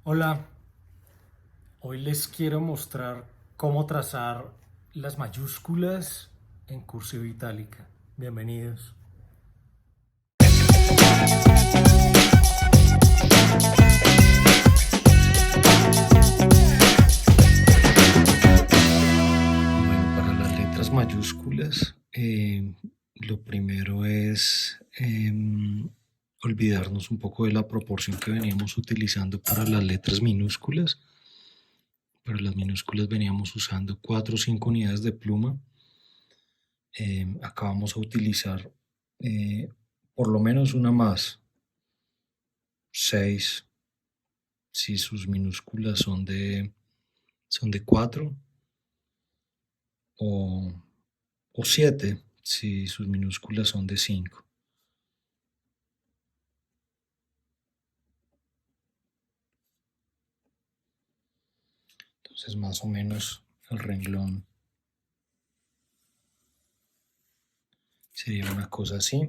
Hola, hoy les quiero mostrar cómo trazar las mayúsculas en cursiva itálica. Bienvenidos. Bueno, para las letras mayúsculas, lo primero es olvidarnos un poco de la proporción que veníamos utilizando para las letras minúsculas. Para las minúsculas veníamos usando 4 o 5 unidades de pluma. Acá vamos a utilizar por lo menos una más, 6 si sus minúsculas son de 4 o, o 7 si sus minúsculas son de 5. Entonces más o menos el renglón sería una cosa así.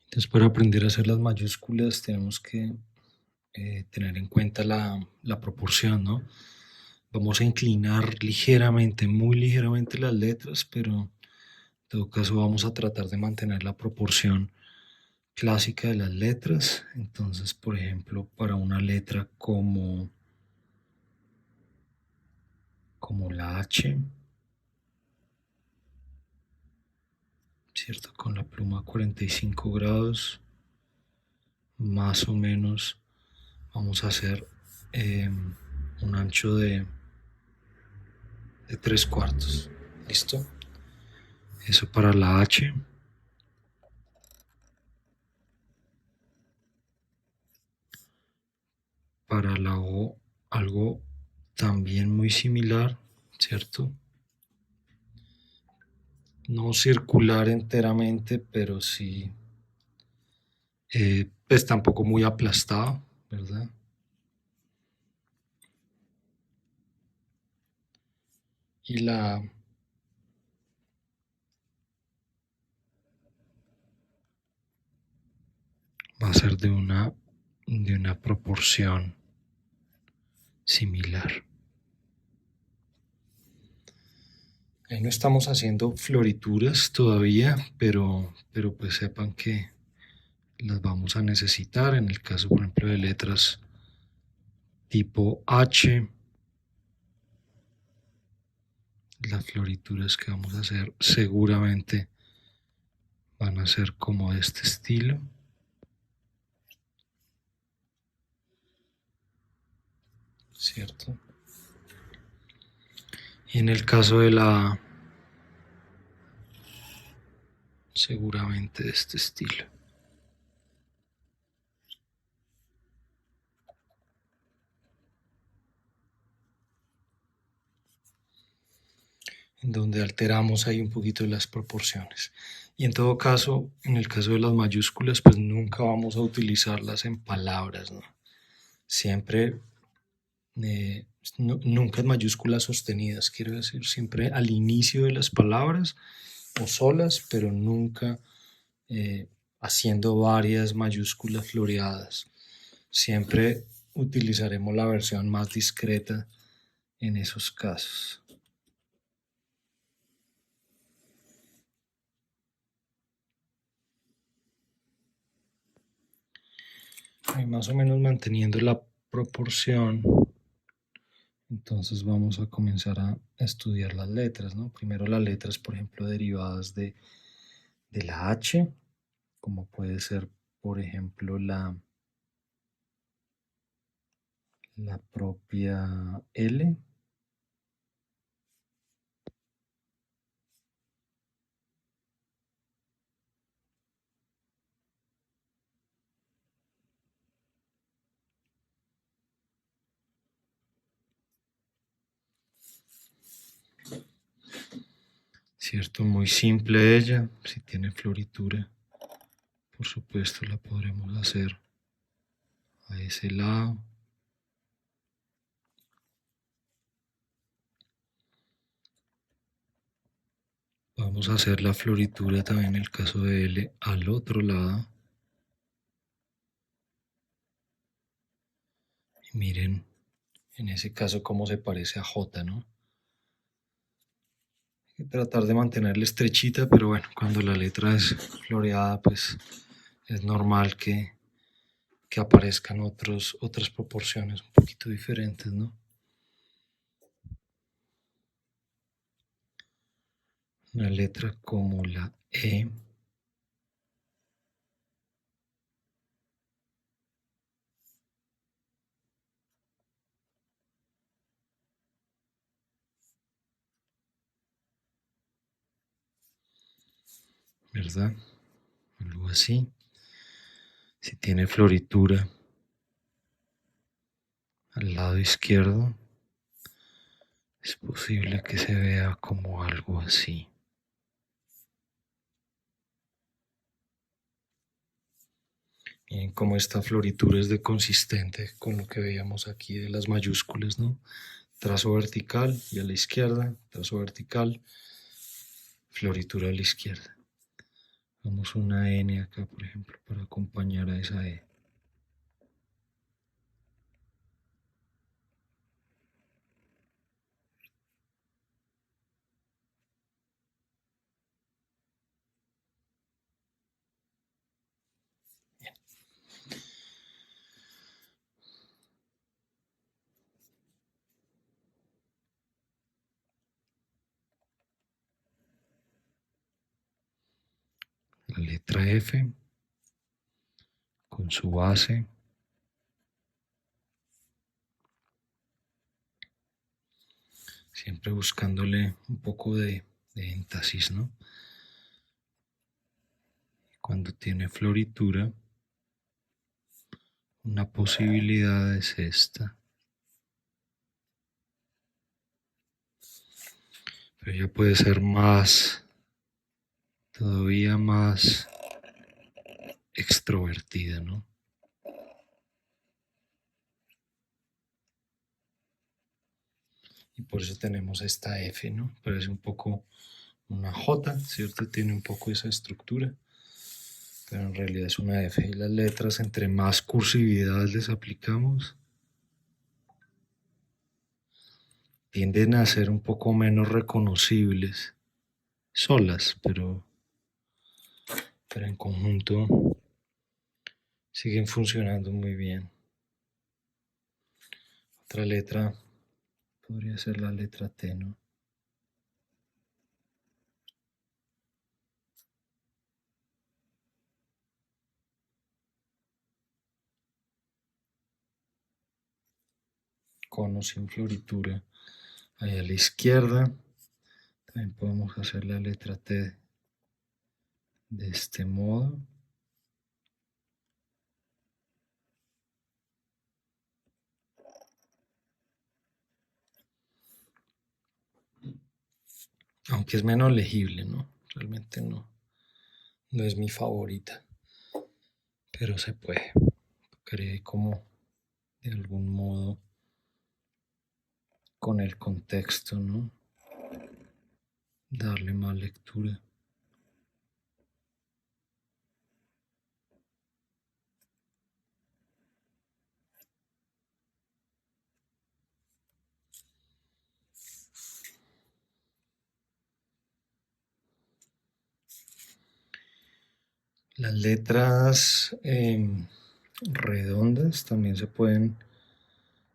Entonces para aprender a hacer las mayúsculas tenemos que tener en cuenta la proporción, ¿no? Vamos a inclinar ligeramente, muy ligeramente las letras, pero en todo caso vamos a tratar de mantener la proporción clásica de las letras. Entonces, por ejemplo, para una letra como la H, ¿cierto? Con la pluma a 45 grados, más o menos vamos a hacer un ancho de 3/4. ¿Listo? Eso para la H. Para la O, algo también muy similar, ¿cierto? No circular enteramente, pero sí, pues tampoco muy aplastado, ¿verdad? Y la va a ser de una proporción similar. Ahí no estamos haciendo florituras todavía, pero pues sepan que las vamos a necesitar en el caso, por ejemplo, de letras tipo H. Las florituras que vamos a hacer seguramente van a ser como de este estilo. ¿Cierto? Y en el caso de la A, seguramente de este estilo. En donde alteramos ahí un poquito las proporciones. Y en todo caso, en el caso de las mayúsculas, pues nunca vamos a utilizarlas en palabras, ¿no? Siempre, eh, nunca en mayúsculas sostenidas, quiero decir, siempre al inicio de las palabras o solas, pero nunca haciendo varias mayúsculas floreadas. Siempre utilizaremos la versión más discreta en esos casos. Y más o menos manteniendo la proporción, entonces vamos a comenzar a estudiar las letras, ¿no? Primero las letras, por ejemplo, derivadas de la H, como puede ser, por ejemplo, la propia L. ¿Cierto? Muy simple ella, si tiene floritura, por supuesto la podremos hacer a ese lado. Vamos a hacer la floritura también en el caso de L al otro lado. Y miren en ese caso cómo se parece a J, ¿no? Hay que tratar de mantenerla estrechita, pero bueno, cuando la letra es floreada, pues es normal que aparezcan otras proporciones un poquito diferentes, ¿no? Una letra como la E. ¿Verdad? Algo así. Si tiene floritura al lado izquierdo, es posible que se vea como algo así. Miren cómo esta floritura es de consistente con lo que veíamos aquí de las mayúsculas, ¿no? Trazo vertical y a la izquierda, trazo vertical, floritura a la izquierda. Vamos una N acá, por ejemplo, para acompañar a esa E. La letra F con su base. Siempre buscándole un poco de énfasis, ¿no? Cuando tiene floritura, una posibilidad es esta. Pero ya puede ser más, todavía más extrovertida, ¿no? Y por eso tenemos esta F, ¿no? Parece un poco una J, ¿cierto? Tiene un poco esa estructura, pero en realidad es una F. Y las letras, entre más cursividad les aplicamos, tienden a ser un poco menos reconocibles solas, pero en conjunto siguen funcionando muy bien. Otra letra podría ser la letra T, ¿no? Cono sin floritura. Ahí a la izquierda también podemos hacer la letra T de este modo. Aunque es menos legible, ¿no? Realmente no es mi favorita, pero se puede. Tocaría como de algún modo con el contexto, ¿no? Darle más lectura. Las letras redondas también se pueden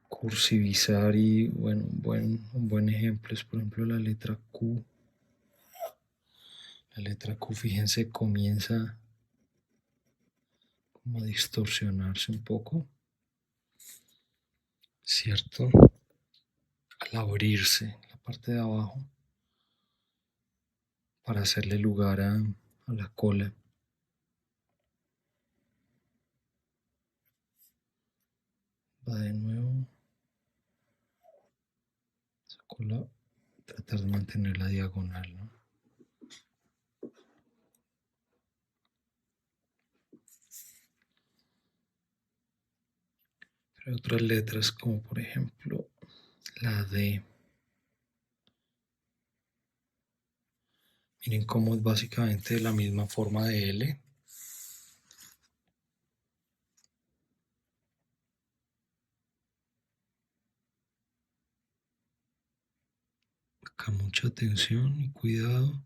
cursivizar y bueno, un buen ejemplo es por ejemplo la letra Q. La letra Q, fíjense, comienza como a distorsionarse un poco, ¿cierto? Al abrirse la parte de abajo para hacerle lugar a la cola. Va de nuevo, esa cola, tratar de mantenerla diagonal, ¿no? Pero hay otras letras como por ejemplo la D. Miren cómo es básicamente la misma forma de L. Acá mucha atención y cuidado.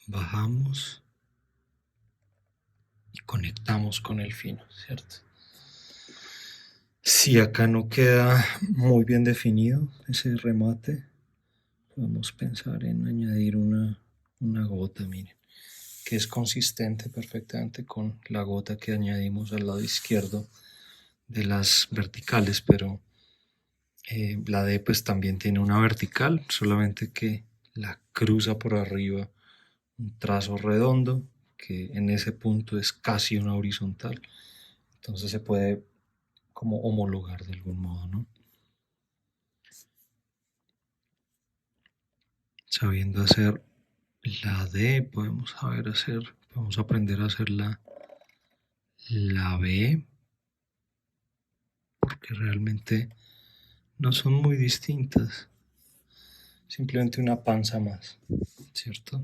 Bajamos y conectamos con el fino, ¿cierto? Si acá no queda muy bien definido ese remate, podemos pensar en añadir una gota, miren, que es consistente perfectamente con la gota que añadimos al lado izquierdo de las verticales, pero la D pues también tiene una vertical, solamente que la cruza por arriba un trazo redondo, que en ese punto es casi una horizontal, entonces se puede como homologar de algún modo, ¿no? Sabiendo hacer la D, podemos aprender a hacer la B, porque realmente no son muy distintas, simplemente una panza más, ¿cierto?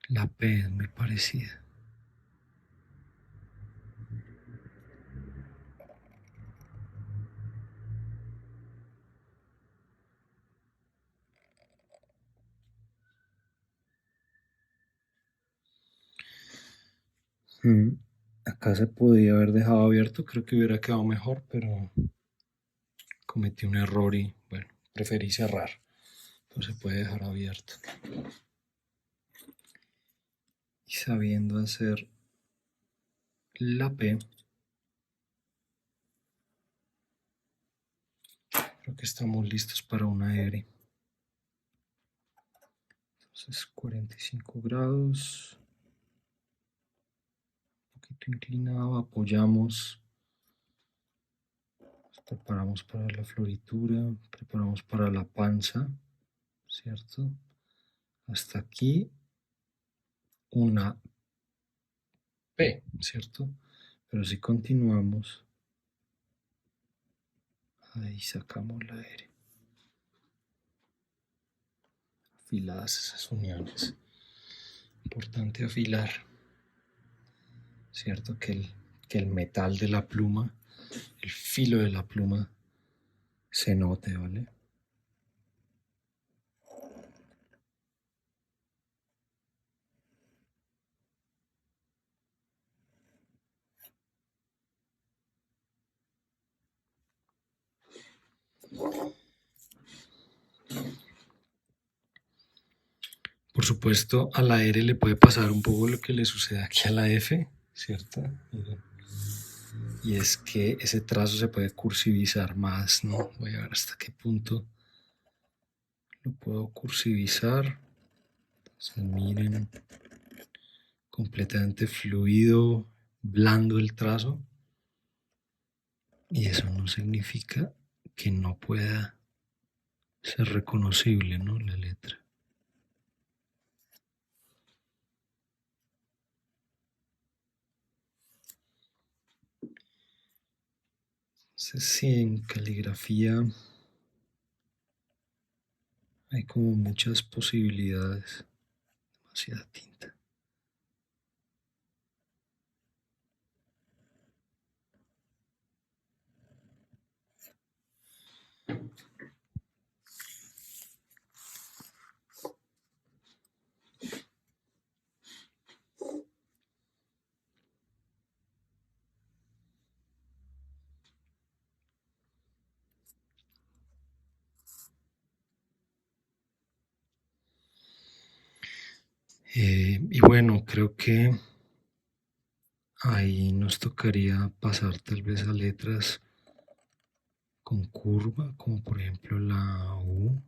La P es muy parecida. Mm, Acá se podía haber dejado abierto, creo que hubiera quedado mejor, pero cometí un error y bueno, preferí cerrar, pero se puede dejar abierto. Y sabiendo hacer la P, creo que estamos listos para una R. Entonces 45 grados, un poquito inclinado, apoyamos, preparamos para la floritura, preparamos para la panza, ¿cierto? Hasta aquí una P, ¿cierto? Pero si continuamos, ahí sacamos la R. Afiladas esas uniones. Importante afilar, ¿cierto? Que el metal de la pluma, el filo de la pluma, se note, ¿vale? Por supuesto, a la R le puede pasar un poco lo que le sucede aquí a la F, ¿cierto? Y es que ese trazo se puede cursivizar más, ¿no? Voy a ver hasta qué punto lo puedo cursivizar. Entonces, miren, completamente fluido, blando el trazo. Y eso no significa que no pueda ser reconocible, ¿no? La letra. Entonces, sí, en caligrafía hay como muchas posibilidades, demasiada tinta. Y bueno, creo que ahí nos tocaría pasar tal vez a letras con curva, como por ejemplo la U,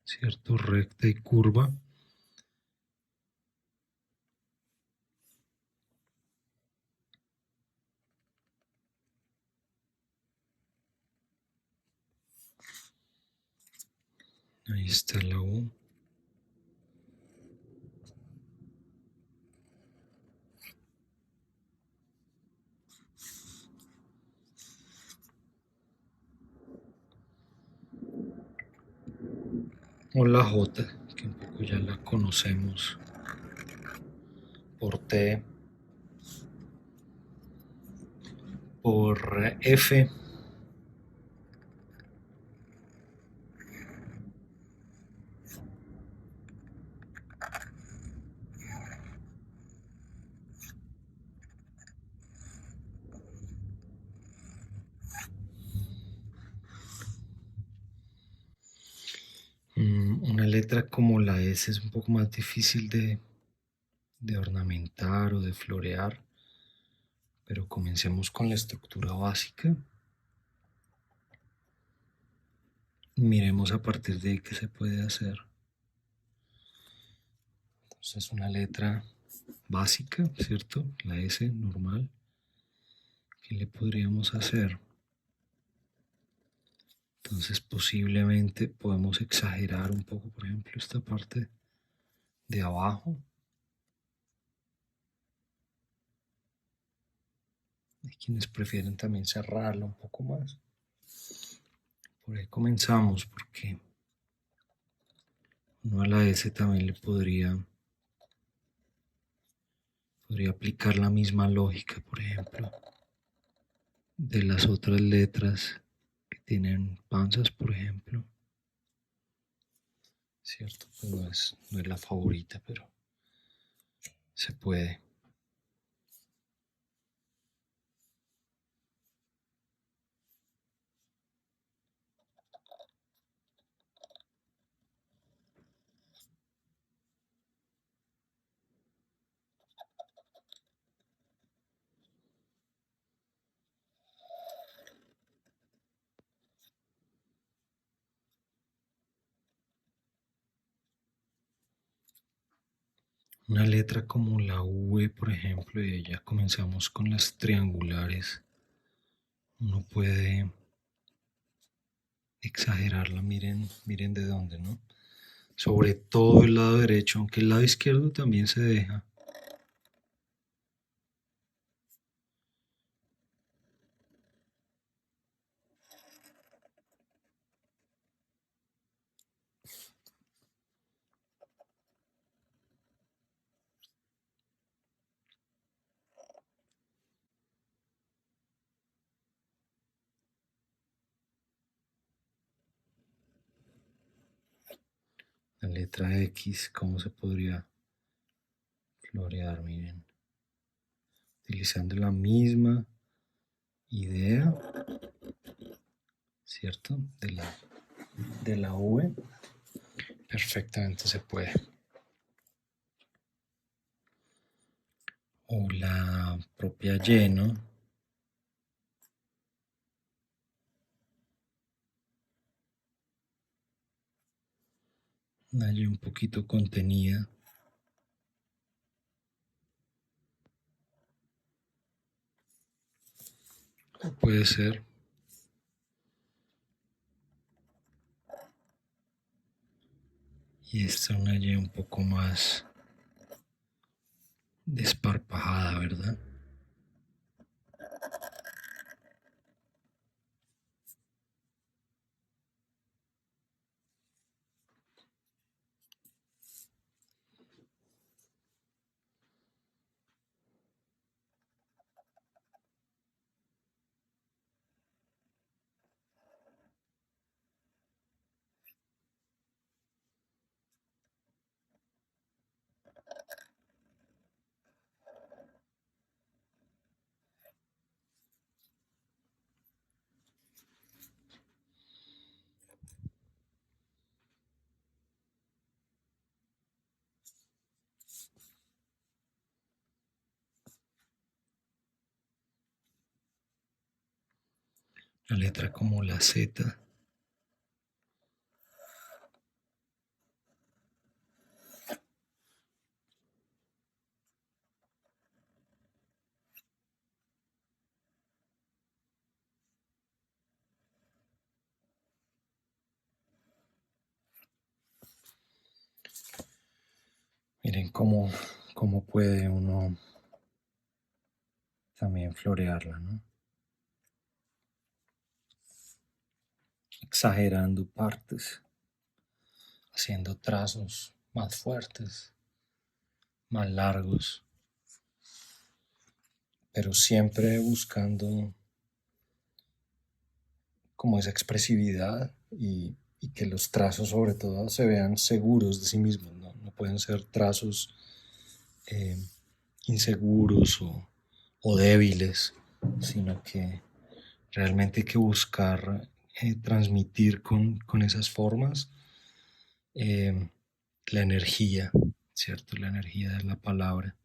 ¿cierto? Recta y curva. Ahí está la U. O la J, que un poco que ya la conocemos por T, por F. Una letra como la S es un poco más difícil de ornamentar o de florear, pero comencemos con la estructura básica. Miremos a partir de ahí qué se puede hacer. Entonces, una letra básica, ¿cierto? La S normal. ¿Qué le podríamos hacer? Entonces, posiblemente podemos exagerar un poco, por ejemplo, esta parte de abajo. Hay quienes prefieren también cerrarla un poco más. Por ahí comenzamos, porque uno a la S también le podría aplicar la misma lógica, por ejemplo, de las otras letras que tienen panzas, por ejemplo. Cierto, pues no es la favorita, pero se puede. Una letra como la V, por ejemplo, y ya comenzamos con las triangulares. Uno puede exagerarla, miren de dónde, ¿no? Sobre todo el lado derecho, aunque el lado izquierdo también se deja. La letra X, ¿cómo se podría florear? Miren, utilizando la misma idea, ¿cierto? De la V, perfectamente se puede. O la propia Y, ¿no? Una Y un poquito contenida. Puede ser. Y esta una Y un poco más desparpajada, ¿verdad? La letra como la Z. Miren cómo puede uno también florearla, ¿no? Exagerando partes, haciendo trazos más fuertes, más largos, pero siempre buscando como esa expresividad y que los trazos sobre todo se vean seguros de sí mismos, ¿no? No pueden ser trazos eh, inseguros o débiles, sino que realmente hay que buscar transmitir con esas formas eh, la energía, ¿cierto? La energía de la palabra.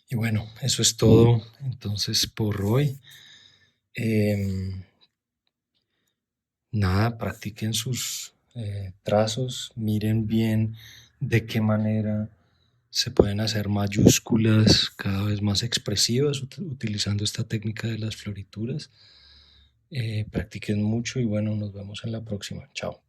Y bueno, eso es todo entonces por hoy. Em, Nada, practiquen sus trazos, miren bien de qué manera se pueden hacer mayúsculas cada vez más expresivas utilizando esta técnica de las florituras. Practiquen mucho y bueno, nos vemos en la próxima. Chao.